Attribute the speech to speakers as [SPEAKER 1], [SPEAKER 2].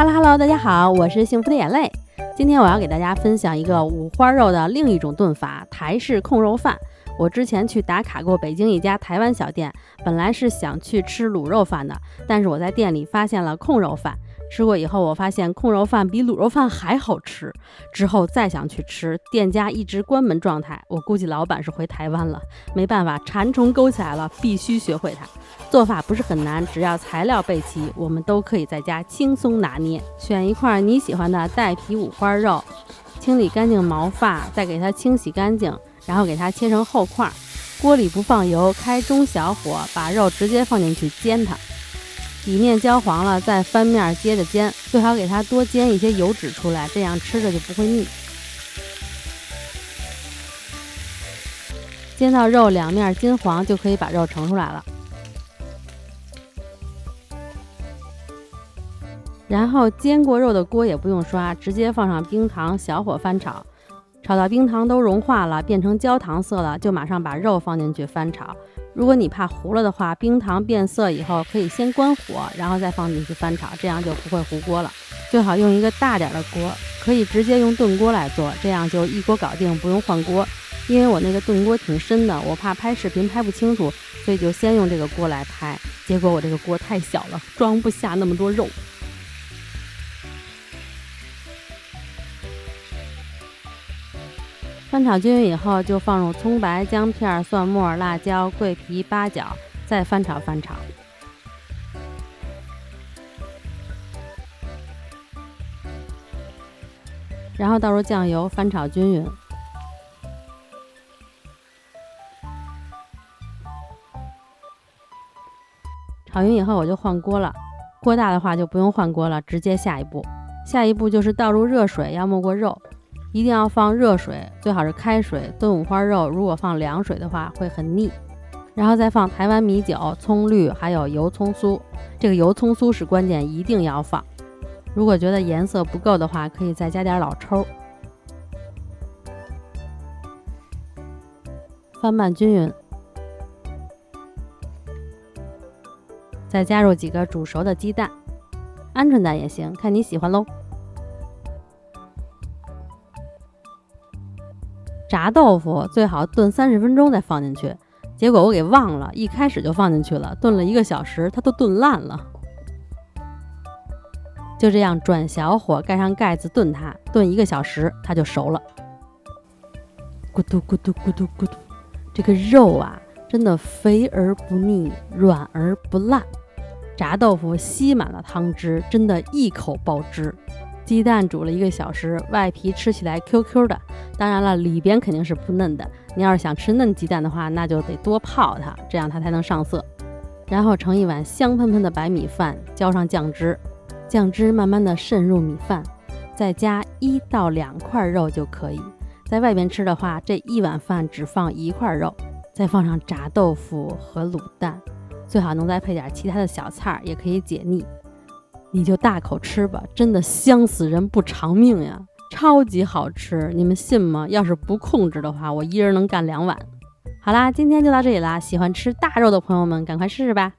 [SPEAKER 1] Hello， 大家好，我是幸福的眼泪。今天我要给大家分享一个五花肉的另一种炖法——台式控肉饭。我之前去打卡过北京一家台湾小店，本来是想去吃卤肉饭的，但是我在店里发现了控肉饭。吃过以后，我发现控肉饭比卤肉饭还好吃。之后再想去吃，店家一直关门状态，我估计老板是回台湾了。没办法，馋虫勾起来了，必须学会它。做法不是很难，只要材料备齐，我们都可以在家轻松拿捏。选一块你喜欢的带皮五花肉，清理干净毛发，再给它清洗干净，然后给它切成厚块。锅里不放油，开中小火，把肉直接放进去煎它。底面焦黄了，再翻面接着煎，最好给它多煎一些油脂出来，这样吃着就不会腻。煎到肉两面金黄，就可以把肉盛出来了。然后煎过肉的锅也不用刷，直接放上冰糖，小火翻炒，炒到冰糖都融化了，变成焦糖色了，就马上把肉放进去翻炒。如果你怕糊了的话，冰糖变色以后可以先关火，然后再放进去翻炒，这样就不会糊锅了。最好用一个大点的锅，可以直接用炖锅来做，这样就一锅搞定，不用换锅。因为我那个炖锅挺深的，我怕拍视频拍不清楚，所以就先用这个锅来拍。结果我这个锅太小了，装不下那么多肉。翻炒均匀以后，就放入葱白、姜片、蒜末、辣椒、桂皮、八角，再翻炒。然后倒入酱油，翻炒均匀。炒匀以后我就换锅了，锅大的话就不用换锅了，直接下一步。下一步就是倒入热水，要没过肉。一定要放热水，最好是开水。炖五花肉如果放凉水的话会很腻。然后再放台湾米酒、葱绿，还有油葱酥。这个油葱酥是关键，一定要放。如果觉得颜色不够的话，可以再加点老抽。翻拌均匀，再加入几个煮熟的鸡蛋，鹌鹑蛋也行，看你喜欢喽。炸豆腐最好炖30分钟再放进去，结果我给忘了，一开始就放进去了，炖了1个小时，它都炖烂了。就这样转小火，盖上盖子炖它，炖1个小时，它就熟了。咕嘟咕嘟咕嘟咕嘟，这个肉啊，真的肥而不腻，软而不烂。炸豆腐吸满了汤汁，真的一口爆汁。鸡蛋煮了1个小时，外皮吃起来 QQ 的，当然了，里边肯定是不嫩的。你要是想吃嫩鸡蛋的话，那就得多泡它，这样它才能上色。然后盛一碗香喷喷的白米饭，浇上酱汁，酱汁慢慢的渗入米饭，再加1到2块肉就可以。在外边吃的话，这一碗饭只放1块肉，再放上炸豆腐和卤蛋，最好能再配点其他的小菜，也可以解腻。你就大口吃吧，真的香死人不偿命呀，超级好吃，你们信吗？要是不控制的话，我一人能干2碗。好啦，今天就到这里啦，喜欢吃大肉的朋友们赶快试试吧。